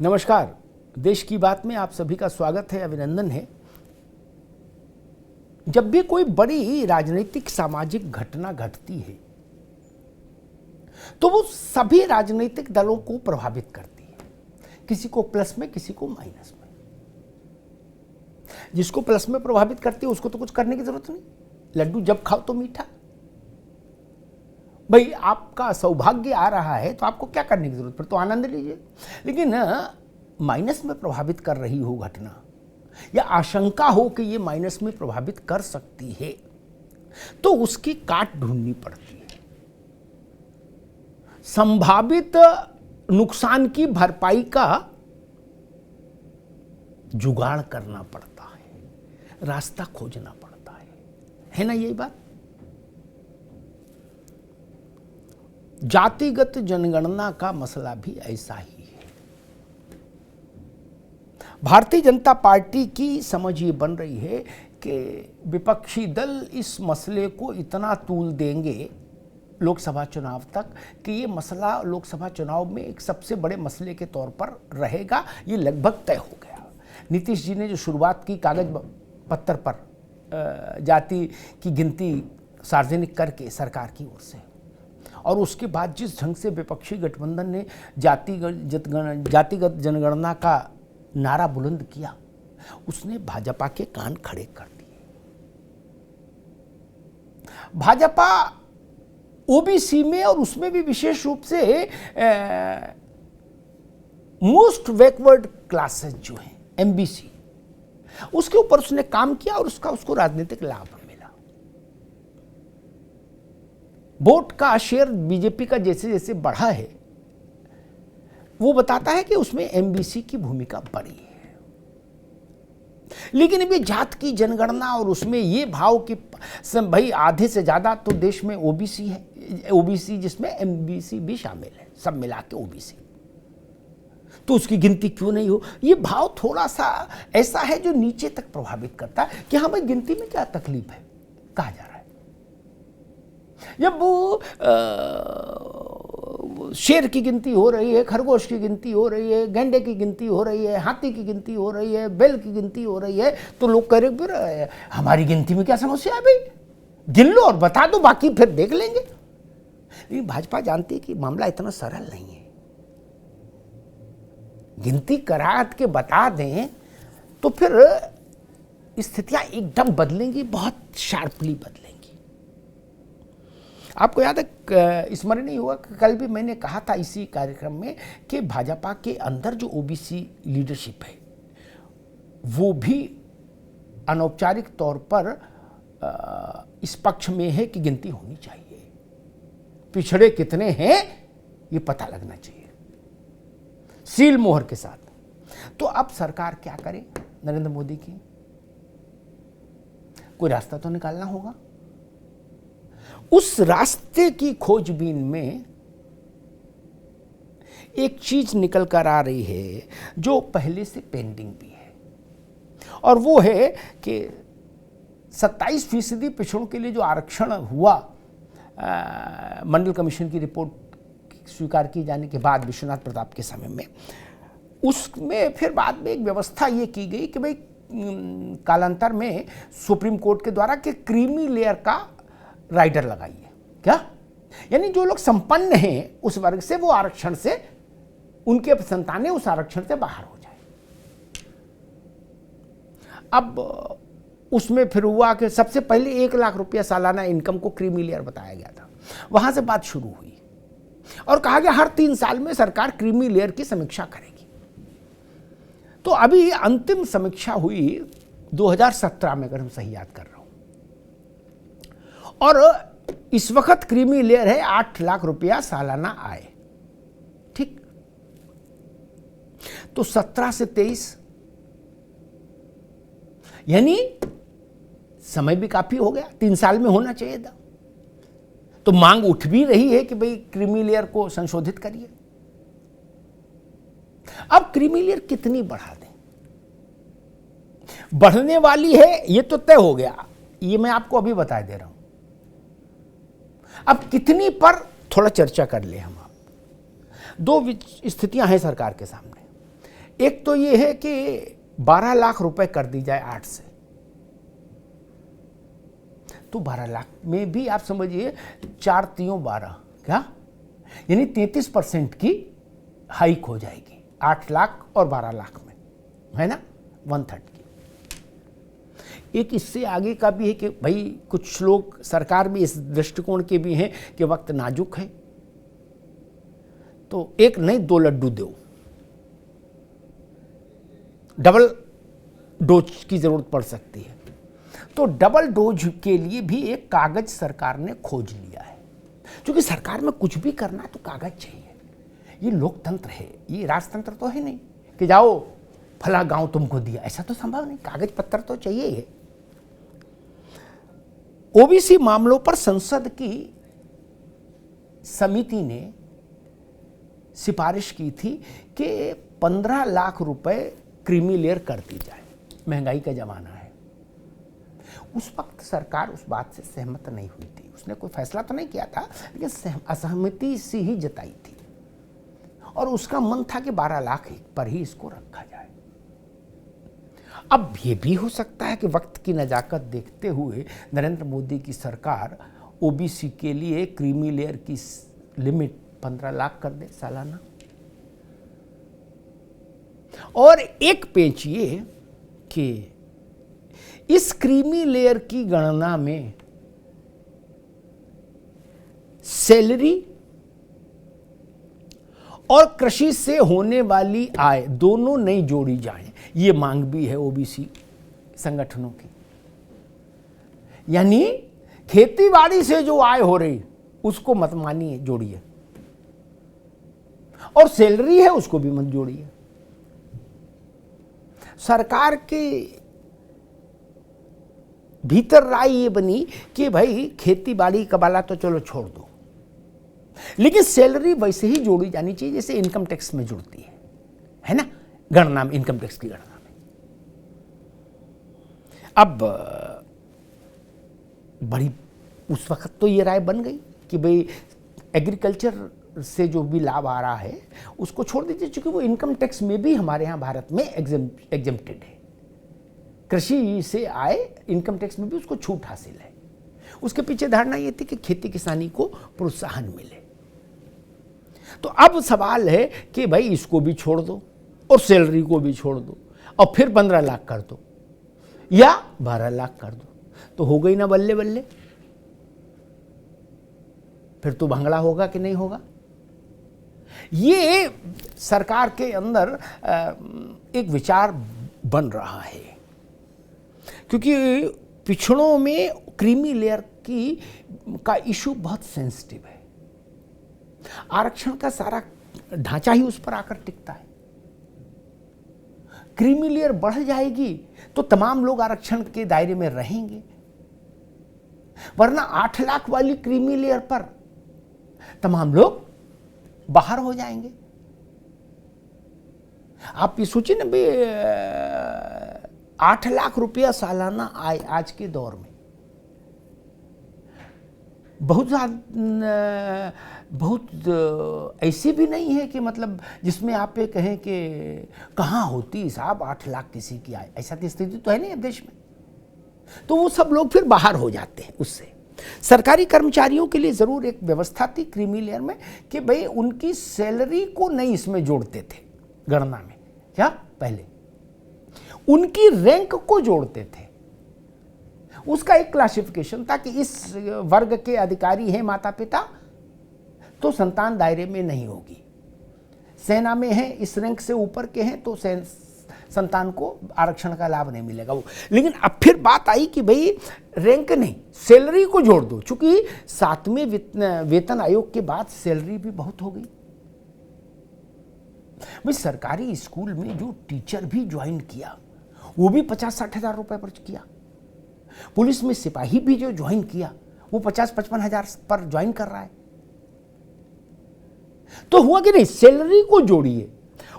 नमस्कार। देश की बात में आप सभी का स्वागत है, अभिनंदन है। जब भी कोई बड़ी राजनीतिक सामाजिक घटना घटती है तो वो सभी राजनीतिक दलों को प्रभावित करती है, किसी को प्लस में, किसी को माइनस में। जिसको प्लस में प्रभावित करती है उसको तो कुछ करने की जरूरत नहीं, लड्डू जब खाओ तो मीठा। भाई आपका सौभाग्य आ रहा है तो आपको क्या करने की जरूरत, फिर तो आनंद लीजिए। लेकिन माइनस में प्रभावित कर रही हो घटना या आशंका हो कि ये माइनस में प्रभावित कर सकती है तो उसकी काट ढूंढनी पड़ती है। संभावित नुकसान की भरपाई का जुगाड़ करना पड़ता है, रास्ता खोजना पड़ता है ना यही बात। जातिगत जनगणना का मसला भी ऐसा ही है। भारतीय जनता पार्टी की समझ ये बन रही है कि विपक्षी दल इस मसले को इतना तूल देंगे लोकसभा चुनाव तक कि ये मसला लोकसभा चुनाव में एक सबसे बड़े मसले के तौर पर रहेगा। ये लगभग तय हो गया। नीतीश जी ने जो शुरुआत की कागज पत्तर पर जाति की गिनती सार्वजनिक करके सरकार की ओर से, और उसके बाद जिस ढंग से विपक्षी गठबंधन ने जातिगत जनगणना का नारा बुलंद किया, उसने भाजपा के कान खड़े कर दिए। भाजपा ओबीसी में और उसमें भी विशेष रूप से मोस्ट बैकवर्ड क्लासेस जो हैं, एमबीसी, उसके ऊपर उसने काम किया और उसको राजनीतिक लाभ मिला। वोट का शेयर बीजेपी का जैसे जैसे बढ़ा है वो बताता है कि उसमें एमबीसी की भूमिका बड़ी है। लेकिन अब ये जात की जनगणना और उसमें ये भाव कि भाई आधे से ज्यादा तो देश में ओबीसी है, ओबीसी जिसमें एमबीसी भी शामिल है, सब मिला के ओबीसी, तो उसकी गिनती क्यों नहीं हो। ये भाव थोड़ा सा ऐसा है जो नीचे तक प्रभावित करता है कि हाँ भाई गिनती में क्या तकलीफ है, कहा जा रहा है। जब वो शेर की गिनती हो रही है, खरगोश की गिनती हो रही है, गेंडे की गिनती हो रही है, हाथी की गिनती हो रही है, बैल की गिनती हो रही है, तो लोग कह रहे हमारी गिनती में क्या समस्या है भाई, गिन लो और बता दो, बाकी फिर देख लेंगे। लेकिन भाजपा जानती है कि मामला इतना सरल नहीं है। गिनती करा के बता दें तो फिर स्थितियां एकदम बदलेंगी, बहुत शार्पली बदलेंगी। आपको याद है, स्मरण नहीं हुआ कि कल भी मैंने कहा था इसी कार्यक्रम में कि भाजपा के अंदर जो ओबीसी लीडरशिप है वो भी अनौपचारिक तौर पर इस पक्ष में है कि गिनती होनी चाहिए, पिछड़े कितने हैं ये पता लगना चाहिए, सील मोहर के साथ। तो अब सरकार क्या करे, नरेंद्र मोदी की कोई रास्ता तो निकालना होगा। उस रास्ते की खोजबीन में एक चीज निकल कर आ रही है जो पहले से पेंडिंग भी है, और वो है कि 27% पिछड़ों के लिए जो आरक्षण हुआ मंडल कमीशन की रिपोर्ट स्वीकार किए जाने के बाद विश्वनाथ प्रताप के समय में, उसमें फिर बाद में एक व्यवस्था ये की गई कि भाई कालांतर में सुप्रीम कोर्ट के द्वारा कि क्रीमी लेयर का राइडर लगाइए। क्या यानी जो लोग संपन्न हैं उस वर्ग से, वो आरक्षण से, उनके संतानें उस आरक्षण से बाहर हो जाए। अब उसमें फिर हुआ कि सबसे पहले 1 लाख रुपया सालाना इनकम को क्रीमी लेयर बताया गया था। वहां से बात शुरू हुई और कहा गया हर 3 साल में सरकार क्रीमी लेयर की समीक्षा करेगी। तो अभी अंतिम समीक्षा हुई 2017 में, अगर हम सही याद कर रहे हो, और इस वक्त क्रीमी लेयर है 8 लाख रुपया सालाना आय। ठीक, तो 17 से 23 यानी समय भी काफी हो गया, 3 साल में होना चाहिए था। तो मांग उठ भी रही है कि भाई क्रीमी लेयर को संशोधित करिए। अब क्रीमी लेयर कितनी बढ़ा दें, बढ़ने वाली है ये तो तय हो गया, ये मैं आपको अभी बता दे रहा हूं। अब कितनी पर थोड़ा चर्चा कर ले हम। आप दो स्थितियां हैं सरकार के सामने। एक तो ये है कि 12 लाख रुपए कर दी जाए 8 से, तो 12 लाख में भी आप समझिए 4 तियों 12, क्या यानी 33% की हाइक हो जाएगी 8 लाख और 12 लाख में, है ना, 1/3 की। एक इससे आगे का भी है कि भाई कुछ लोग सरकार में इस दृष्टिकोण के भी हैं कि वक्त नाजुक है, तो एक नहीं 2 लड्डू दो, डबल डोज की जरूरत पड़ सकती है। तो डबल डोज के लिए भी एक कागज सरकार ने खोज लिया है, क्योंकि सरकार में कुछ भी करना है तो कागज चाहिए। ये लोकतंत्र है, ये राजतंत्र तो है नहीं कि जाओ फला गांव तुमको दिया, ऐसा तो संभव नहीं, कागज पत्तर तो चाहिए ही। ओबीसी मामलों पर संसद की समिति ने सिफारिश की थी कि 15 लाख रुपए क्रीमी लेयर कर दी जाए, महंगाई का जमाना है। उस वक्त सरकार उस बात से सहमत नहीं हुई थी, उसने कोई फैसला तो नहीं किया था, लेकिन असहमति सी ही जताई थी, और उसका मन था कि 12 लाख पर ही इसको रखा जाए। अब ये भी हो सकता है कि वक्त की नजाकत देखते हुए नरेंद्र मोदी की सरकार ओबीसी के लिए क्रीमी लेयर की लिमिट 15 लाख कर दे सालाना। और एक पेच ये कि इस क्रीमी लेयर की गणना में सैलरी और कृषि से होने वाली आय दोनों नहीं जोड़ी जाएं, ये मांग भी है ओबीसी संगठनों की। यानी खेतीबाड़ी से जो आय हो रही उसको मत मानिए, जोड़िए, और सैलरी है उसको भी मत जोड़िए। सरकार के भीतर राय ये बनी कि भाई खेती-बाड़ी का वाला तो चलो छोड़ दो, लेकिन सैलरी वैसे ही जोड़ी जानी चाहिए जैसे इनकम टैक्स में जुड़ती है ना, गणना में, इनकम टैक्स की गणना में। अब बड़ी उस वक्त तो ये राय बन गई कि भाई एग्रीकल्चर से जो भी लाभ आ रहा है उसको छोड़ दीजिए, क्योंकि वो इनकम टैक्स में भी हमारे यहाँ भारत में एग्जेम्प्टेड है। कृषि से आए इनकम टैक्स में भी उसको छूट हासिल है। उसके पीछे धारणा ये थी कि खेती किसानी को प्रोत्साहन मिले। तो अब सवाल है कि भाई इसको भी छोड़ दो और सैलरी को भी छोड़ दो और फिर 15 लाख कर दो या 12 लाख कर दो, तो हो गई ना बल्ले बल्ले। फिर तो भंगड़ा होगा कि नहीं होगा। ये सरकार के अंदर एक विचार बन रहा है, क्योंकि पिछड़ों में क्रीमी लेयर का इशू बहुत सेंसिटिव है। आरक्षण का सारा ढांचा ही उस पर आकर टिकता है। क्रीमी लेयर बढ़ जाएगी तो तमाम लोग आरक्षण के दायरे में रहेंगे, वरना 8 लाख वाली क्रीमी लेयर पर तमाम लोग बाहर हो जाएंगे। आप ये सोचिए ना भाई, 8 लाख रुपया सालाना आय आज के दौर में बहुत ऐसी भी नहीं है कि मतलब जिसमें आप ये कहें कि कहाँ होती साहब 8 लाख किसी की आय, ऐसा की स्थिति तो है नहीं देश में। तो वो सब लोग फिर बाहर हो जाते हैं उससे। सरकारी कर्मचारियों के लिए जरूर एक व्यवस्था थी क्रीमी लेयर में कि भाई उनकी सैलरी को नहीं इसमें जोड़ते थे गणना में, क्या पहले उनकी रैंक को जोड़ते थे। उसका एक क्लासिफिकेशन था कि इस वर्ग के अधिकारी हैं माता पिता तो संतान दायरे में नहीं होगी, सेना में हैं इस रैंक से ऊपर के हैं तो संतान को आरक्षण का लाभ नहीं मिलेगा वो। लेकिन अब फिर बात आई कि भाई रैंक नहीं, सैलरी को जोड़ दो, चूंकि 7वें वेतन आयोग के बाद सैलरी भी बहुत हो गई। भाई सरकारी स्कूल में जो टीचर भी ज्वाइन किया वो भी 50-60 हजार रुपए पर किया। पुलिस में सिपाही भी जो ज्वाइन किया वो 50-55 हजार पर ज्वाइन कर रहा है। तो हुआ कि नहीं, सैलरी को जोड़िए।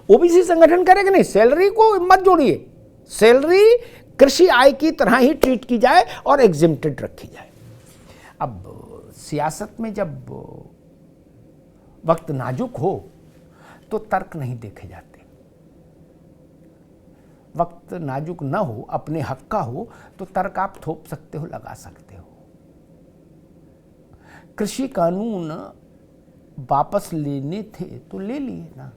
ओबीसी संगठन करेगा नहीं, सैलरी को मत जोड़िए, सैलरी कृषि आय की तरह ही ट्रीट की जाए और एग्जेम्प्टेड रखी जाए। अब सियासत में जब वक्त नाजुक हो तो तर्क नहीं देखे जाते। वक्त नाजुक न हो, अपने हक का हो, तो तर्क आप थोप सकते हो, लगा सकते हो। कृषि कानून वापस लेने थे तो ले लिए ना,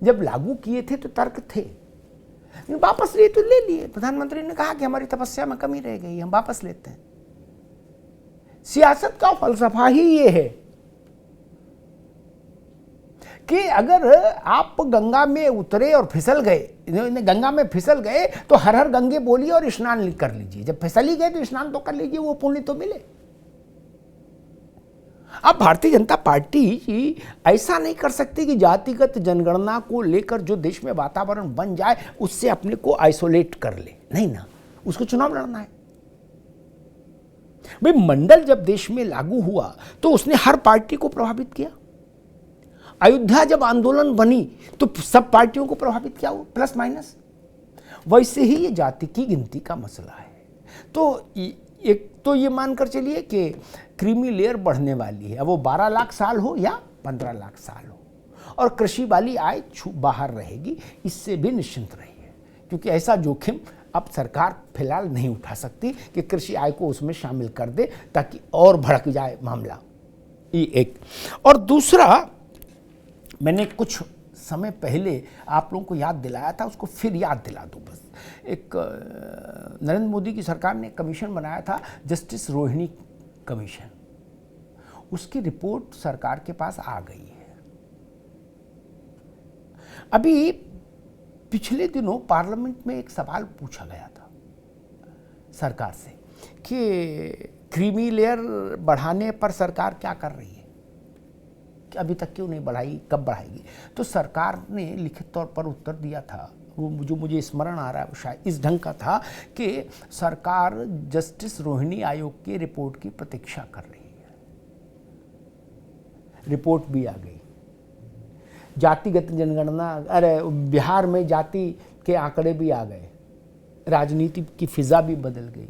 जब लागू किए थे तो तर्क थे, लेकिन वापस लिए तो ले लिए। प्रधानमंत्री ने कहा कि हमारी तपस्या में कमी रह गई, हम वापस लेते हैं। सियासत का फलसफा ही ये है कि अगर आप गंगा में उतरे और फिसल गए, गंगा में फिसल गए तो हर हर गंगे बोलिए और स्नान कर लीजिए। जब फिसल ही गए तो स्नान तो कर लीजिए, वो पुण्य तो मिले। अब भारतीय जनता पार्टी ऐसा नहीं कर सकती कि जातिगत जनगणना को लेकर जो देश में वातावरण बन जाए उससे अपने को आइसोलेट कर ले, नहीं ना, उसको चुनाव लड़ना है। भाई मंडल जब देश में लागू हुआ तो उसने हर पार्टी को प्रभावित किया। अयोध्या जब आंदोलन बनी तो सब पार्टियों को प्रभावित किया, प्लस माइनस। वैसे ही ये जाति की गिनती का मसला है। तो एक तो ये मानकर चलिए कि क्रीमी लेयर बढ़ने वाली है, अब वो 12 लाख साल हो या 15 लाख साल हो, और कृषि वाली आय बाहर रहेगी, इससे भी निश्चिंत रहिए, क्योंकि ऐसा जोखिम अब सरकार फिलहाल नहीं उठा सकती कि कृषि आय को उसमें शामिल कर दे ताकि और भड़क जाए मामला। ये एक। और दूसरा, मैंने कुछ समय पहले आप लोगों को याद दिलाया था, उसको फिर याद दिला दूं बस। एक नरेंद्र मोदी की सरकार ने कमीशन बनाया था, जस्टिस रोहिणी कमीशन। उसकी रिपोर्ट सरकार के पास आ गई है। अभी पिछले दिनों पार्लियामेंट में एक सवाल पूछा गया था सरकार से कि क्रीमी लेयर बढ़ाने पर सरकार क्या कर रही है, कि अभी तक क्यों नहीं बढ़ाई, कब बढ़ाएगी। तो सरकार ने लिखित तौर पर उत्तर दिया था, वो जो मुझे स्मरण आ रहा है वो शायद इस ढंग का था कि सरकार जस्टिस रोहिणी आयोग की रिपोर्ट की प्रतीक्षा कर रही है। रिपोर्ट भी आ गई। जातिगत जनगणना, अरे बिहार में जाति के आंकड़े भी आ गए, राजनीति की फिजा भी बदल गई।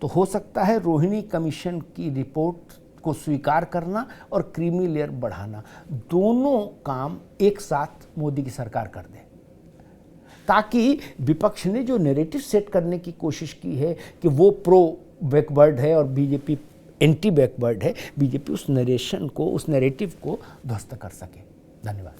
तो हो सकता है रोहिणी कमीशन की रिपोर्ट को स्वीकार करना और क्रीमी लेयर बढ़ाना, दोनों काम एक साथ मोदी की सरकार कर दे, ताकि विपक्ष ने जो नैरेटिव सेट करने की कोशिश की है कि वो प्रो बैकवर्ड है और बीजेपी एंटी बैकवर्ड है, बीजेपी उस नरेशन को, उस नैरेटिव को ध्वस्त कर सके। धन्यवाद।